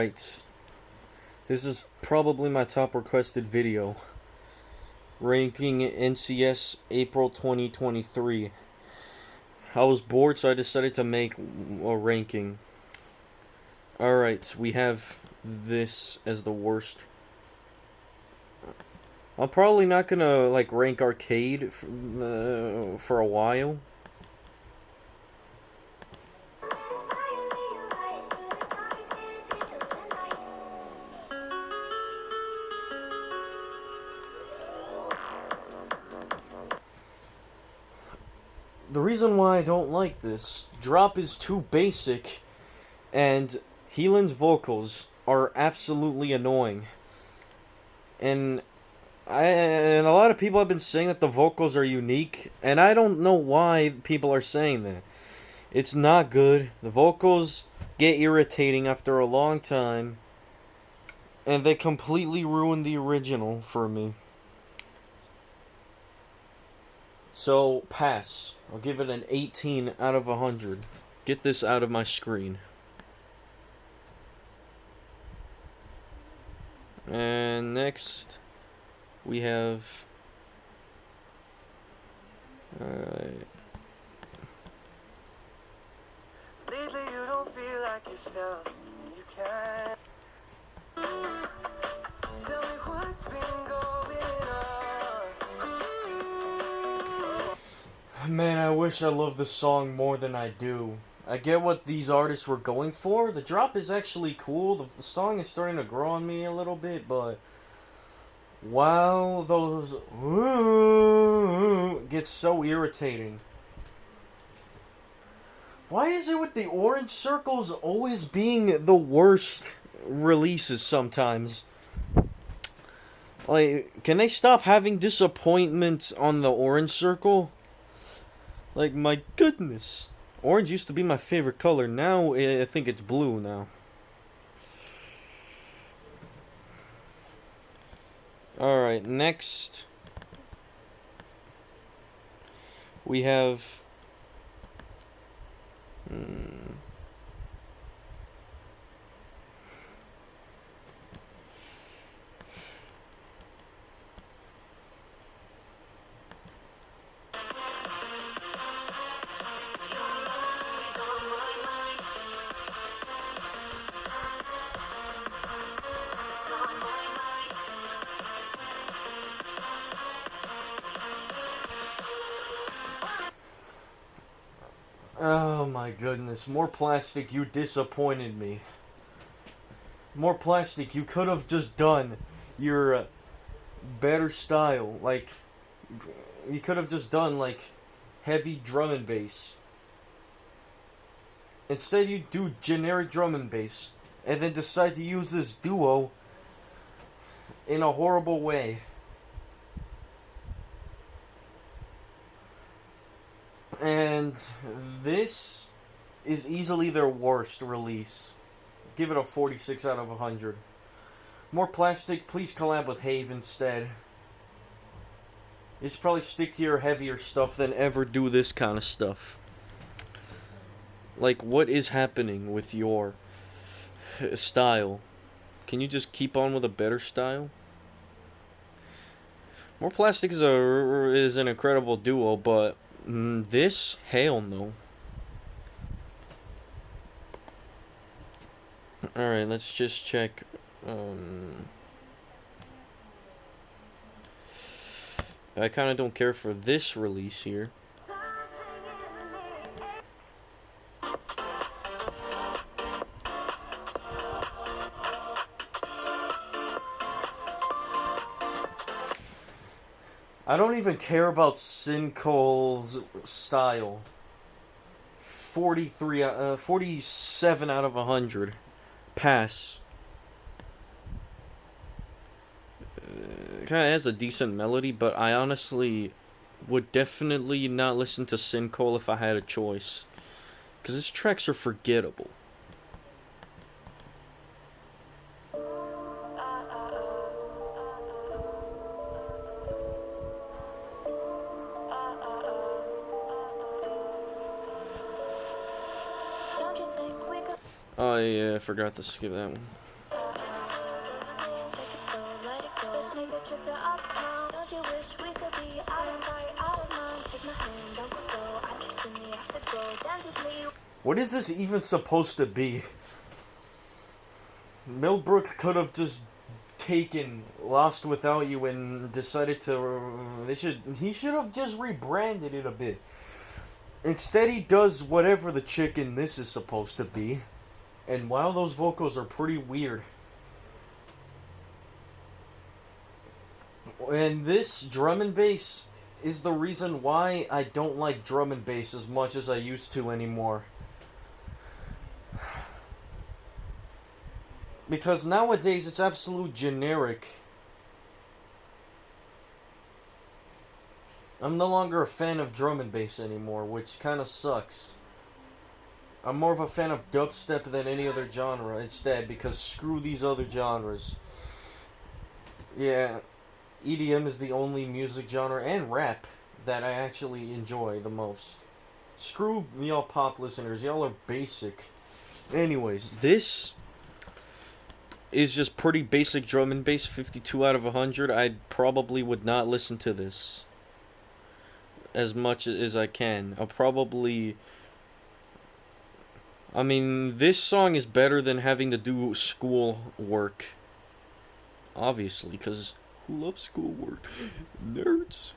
Alright. This is probably my top requested video. Ranking NCS April 2023. I was bored, so I decided to make a ranking. Alright, we have this as the worst. I'm probably not gonna rank arcade for a while. The reason why I don't like this, Drop is too basic, and Heelan's vocals are absolutely annoying. And a lot of people have been saying that the vocals are unique, and I don't know why people are saying that. It's not good. The vocals get irritating after a long time, and they completely ruin the original for me. So, pass. I'll give it an 18 out of 100. Get this out of my screen. And next, we have... Alright. Lately you don't feel like yourself. You can't. Tell me what's been going on. Man, I wish I loved the song more than I do. I get what these artists were going for. The drop is actually cool. The song is starting to grow on me a little bit, but wow, those gets so irritating. Why is it with the orange circles always being the worst releases sometimes? Like, can they stop having disappointment on the orange circle? Like, my goodness. Orange used to be my favorite color. Now, I think it's blue now. Alright, next. We have... Oh my goodness, More Plastic, you disappointed me. More Plastic, you could have just done your better style. Like, you could have just done, heavy drum and bass. Instead, you do generic drum and bass, and then decide to use this duo in a horrible way. And this is easily their worst release. Give it a 46 out of 100. More Plastic, please collab with Have instead. You should probably stick to your heavier stuff than ever do this kind of stuff. Like, what is happening with your style? Can you just keep on with a better style? More Plastic is an incredible duo, but this? Hell no. Alright, let's just check. I kind of don't care for this release here. I don't even care about Sincole's style. 47 out of 100. Pass. It kind of has a decent melody, but I honestly would definitely not listen to Sincole if I had a choice. Because his tracks are forgettable. Oh yeah, I forgot to skip that one. trip to uptown. Don't you wish we could be out of sight, out of mind? Take my hand, don't go slow. I'm kissing me, have to go. Dance with me. What is this even supposed to be? Millbrook could have just taken Lost Without You and decided to. He should have just rebranded it a bit. Instead, he does whatever the chick in this is supposed to be. And while those vocals are pretty weird. And this drum and bass is the reason why I don't like drum and bass as much as I used to anymore. Because nowadays it's absolute generic. I'm no longer a fan of drum and bass anymore, which kind of sucks. I'm more of a fan of dubstep than any other genre instead, because screw these other genres. Yeah, EDM is the only music genre, and rap, that I actually enjoy the most. Screw y'all pop listeners, y'all are basic. Anyways, this is just pretty basic drum and bass, 52 out of 100. I probably would not listen to this as much as I can. I mean, this song is better than having to do school work. Obviously, because who loves schoolwork? Nerds.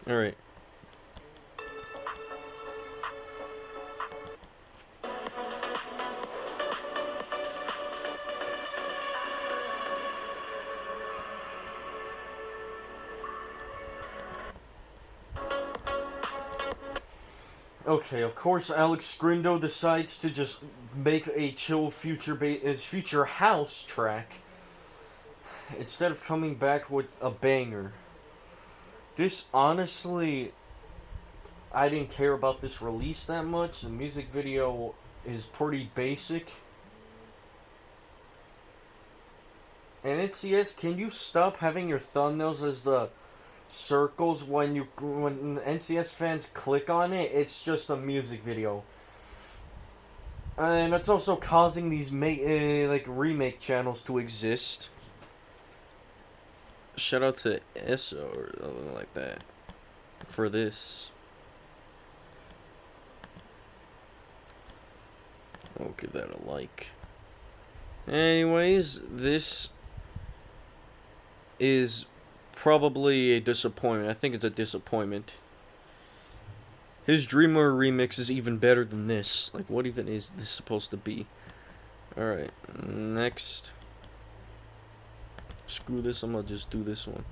Alright. Okay, of course Alex Scrindo decides to just make a chill future house track instead of coming back with a banger. This, honestly, I didn't care about this release that much. The music video is pretty basic. And NCS, can you stop having your thumbnails as the circles when NCS fans click on it? It's just a music video. And it's also causing these remake channels to exist. Shout out to ESO or something like that for this. I'll give that a like. Anyways, this is probably a disappointment. I think it's a disappointment. His Dreamer remix is even better than this. Like, what even is this supposed to be? Alright, next. Screw this, I'm gonna just do this one.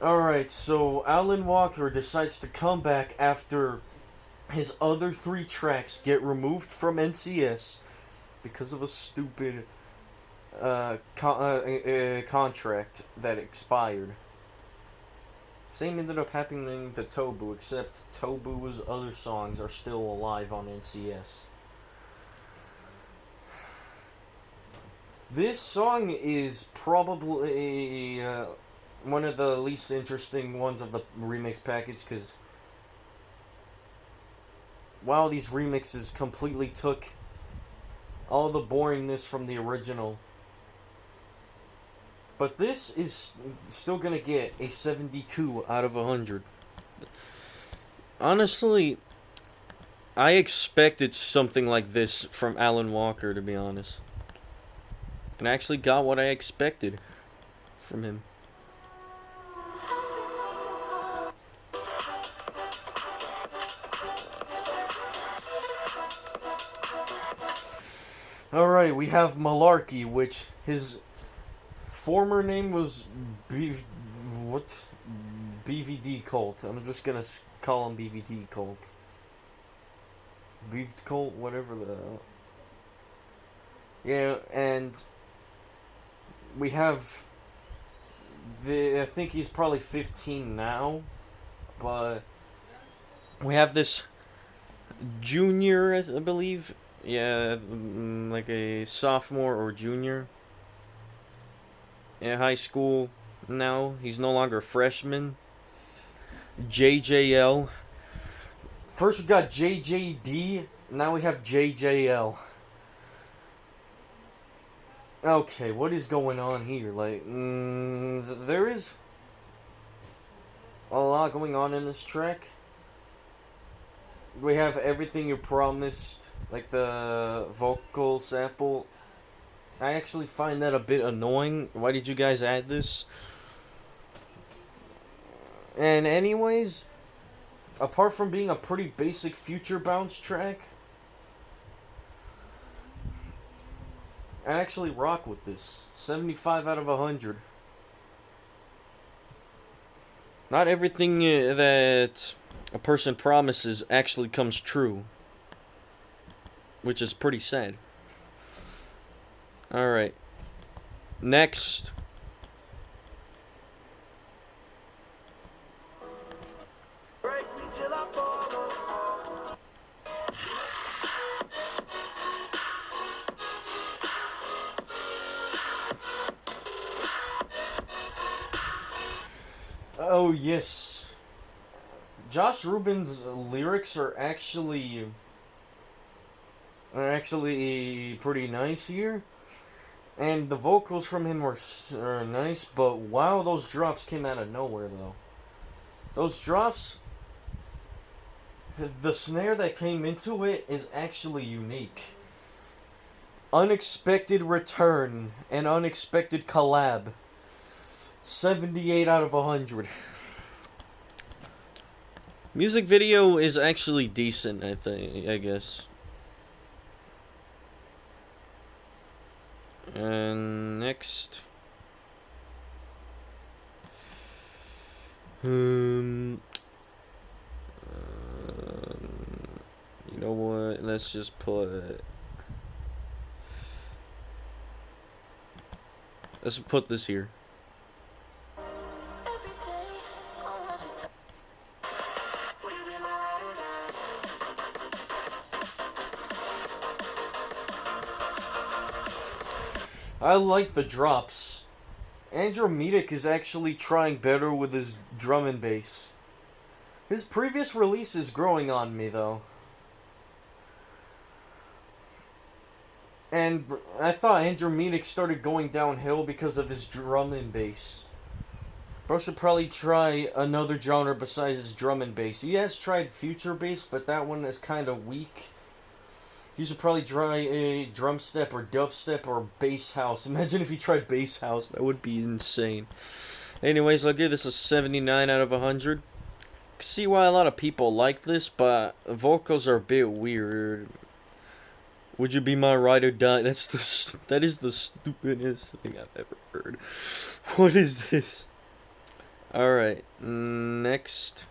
Alright, so Alan Walker decides to come back after his other 3 tracks get removed from NCS because of a stupid contract that expired. Same ended up happening to Tobu, except Tobu's other songs are still alive on NCS. This song is probably one of the least interesting ones of the remix package, because wow, these remixes completely took all the boringness from the original. But this is still gonna get a 72 out of 100. Honestly, I expected something like this from Alan Walker, to be honest. And I actually got what I expected from him. Alright, we have Malarkey, which his former name was BVD Cult. I'm just gonna call him BVD Cult. Beaved Cult, whatever the hell. Yeah, and we have I think he's probably 15 now, but we have this junior, I believe. Yeah, like a sophomore or junior. in high school now. He's no longer a freshman. JJL. First we got JJD, now we have JJL. Okay, what is going on here? Like, there is a lot going on in this track. We have Everything You Promised, like the vocal sample. I actually find that a bit annoying. Why did you guys add this? And anyways, apart from being a pretty basic Future Bounce track, I actually rock with this. 75 out of 100. Not everything that a person promises actually comes true, which is pretty sad. Alright. Next. Oh yes. Josh Rubin's lyrics are actually pretty nice here. And the vocals from him are nice, but wow, those drops came out of nowhere though. Those drops, the snare that came into it is actually unique. Unexpected return and unexpected collab. 78 out of 100. Music video is actually decent, I guess. And next. You know what? Let's just put this here. I like the drops. Andromedic is actually trying better with his drum and bass. His previous release is growing on me though. And I thought Andromedic started going downhill because of his drum and bass. Bro should probably try another genre besides his drum and bass. He has tried future bass, but that one is kind of weak. He should probably try a drum step or dubstep or bass house. Imagine if he tried bass house. That would be insane. Anyways, I'll give this a 79 out of 100. See why a lot of people like this, but vocals are a bit weird. Would you be my ride or die? That is the stupidest thing I've ever heard. What is this? Alright, next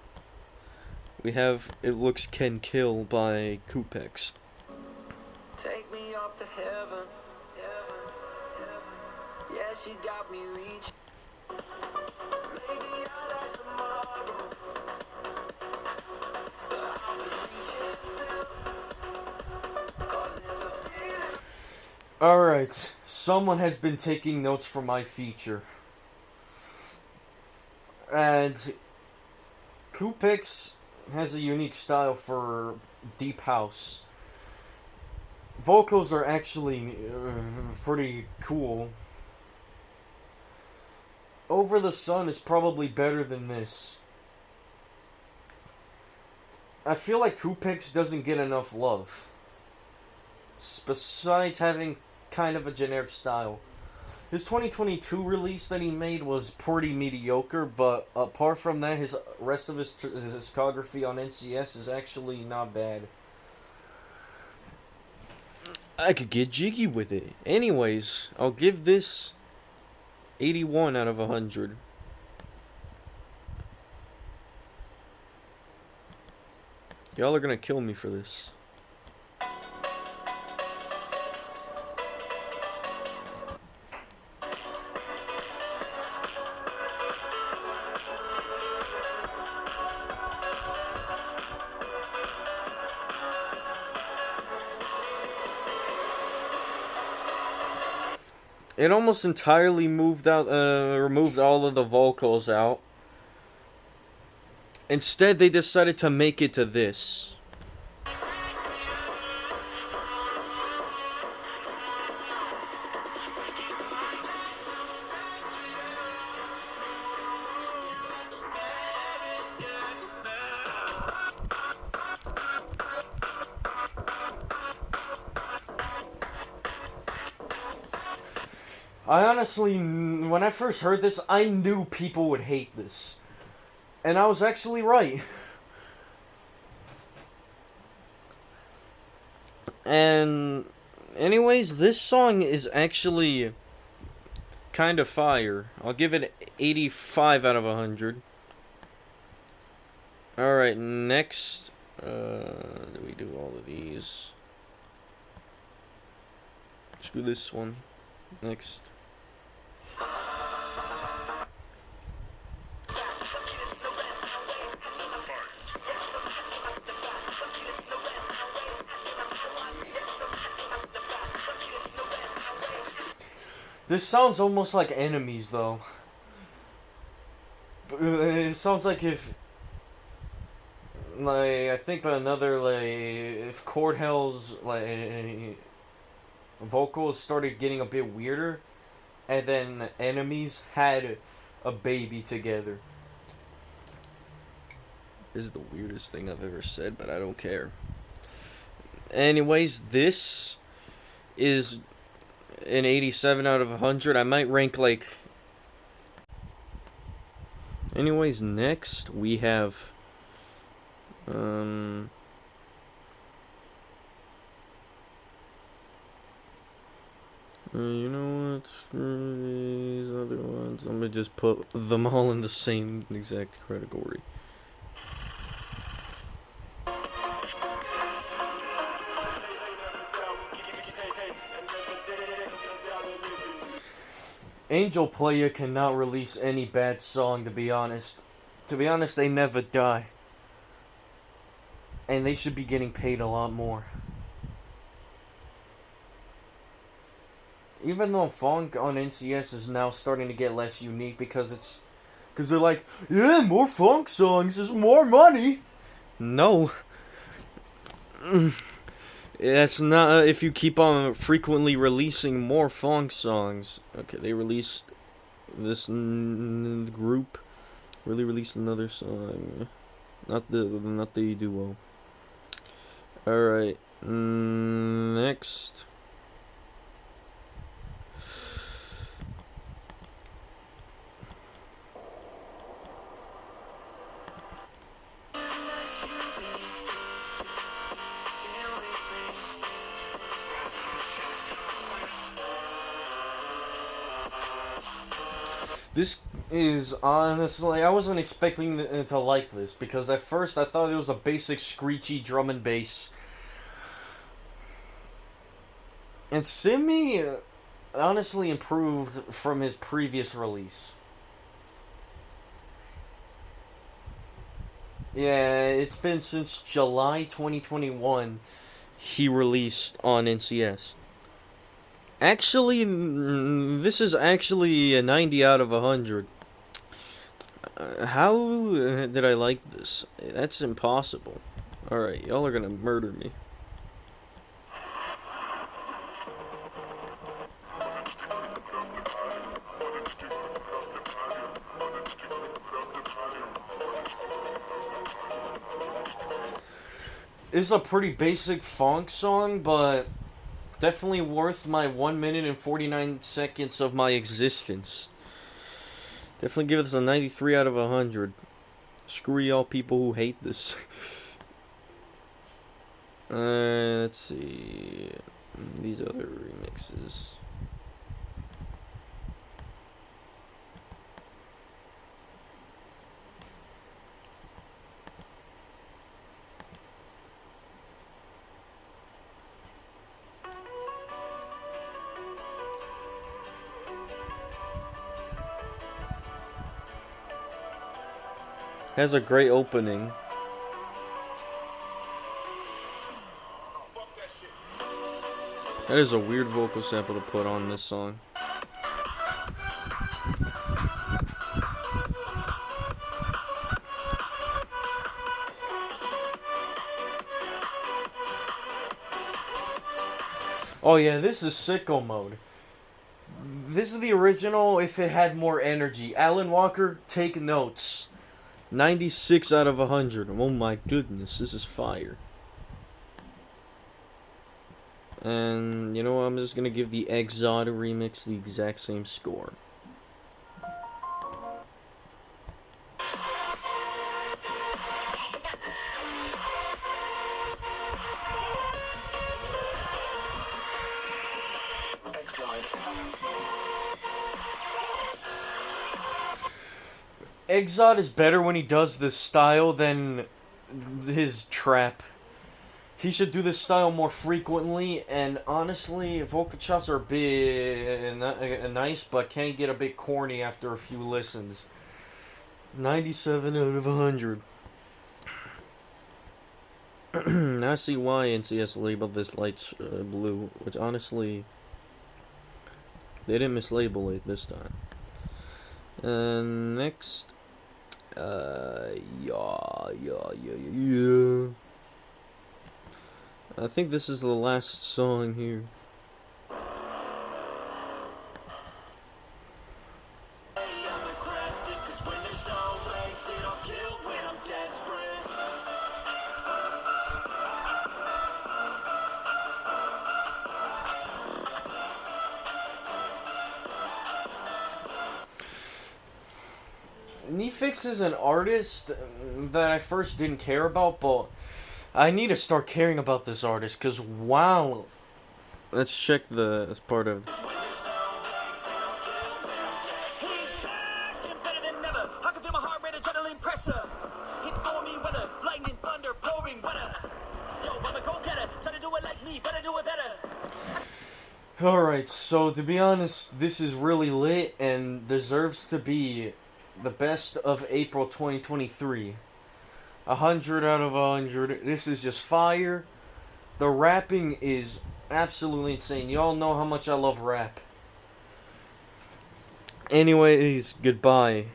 we have It Looks Can Kill by Kupex. Take me up to heaven. Yeah, she got me reaching. Maybe I'll die tomorrow. But I'll be reaching still. 'Cause it's a feeling. Alright, someone has been taking notes for my feature. And Kupex has a unique style for deep house. Vocals are actually pretty cool. Over the Sun is probably better than this. I feel like Kupex doesn't get enough love. Besides having kind of a generic style. His 2022 release that he made was pretty mediocre, but apart from that, his rest of his discography on NCS is actually not bad. I could get jiggy with it. Anyways, I'll give this 81 out of 100. Y'all are gonna kill me for this. It almost entirely removed all of the vocals out. Instead, they decided to make it to this. I honestly, when I first heard this, I knew people would hate this. And I was actually right. And anyways, this song is actually kind of fire. I'll give it 85 out of 100. Alright, next. Do we do all of these? Screw this one. Next. This sounds almost like Enemies, though. It sounds like if, like, I think another, like, if Cordhell's, like, vocals started getting a bit weirder, and then Enemies had a baby together. This is the weirdest thing I've ever said, but I don't care. Anyways, this is an 87 out of 100. I might rank like... Anyways, next we have... You know what? Screw these other ones. I'm gonna just put them all in the same exact category. Angel Player cannot release any bad song, to be honest. To be honest, they never die. And they should be getting paid a lot more. Even though funk on NCS is now starting to get less unique because they're like, yeah, more funk songs is more money. No. That's not if you keep on frequently releasing more funk songs. Okay, they released this group really released another song. Not the duo. All right. Next. This is honestly, I wasn't expecting to like this because at first I thought it was a basic screechy drum and bass. And Simi honestly improved from his previous release. Yeah, it's been since July 2021 he released on NCS. Actually, this is actually a 90 out of 100. How did I like this? That's impossible. Alright, y'all are gonna murder me. It's a pretty basic funk song, but definitely worth my 1 minute and 49 seconds of my existence. Definitely give this a 93 out of 100. Screw y'all people who hate this. Let's see. These other remixes. Has a great opening. That is a weird vocal sample to put on this song. Oh yeah, this is sicko mode. This is the original if it had more energy. Alan Walker, take notes. 96 out of 100. Oh my goodness, this is fire. And you know what, I'm just gonna give the Exoda remix the exact same score. Exod is better when he does this style than his trap. He should do this style more frequently, and honestly, vocal chops are a bit nice, but can get a bit corny after a few listens. 97 out of 100. Now I see why NCS labeled this light blue, which honestly, they didn't mislabel it this time. Next, yeah. I think this is the last song here. Nefix is an artist that I first didn't care about, but I need to start caring about this artist, because wow. Let's check this part of... Alright, so to be honest, this is really lit and deserves to be the best of April 2023. 100 out of 100. This is just fire. The rapping is absolutely insane. Y'all know how much I love rap. Anyways, goodbye.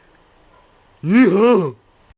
Yeah.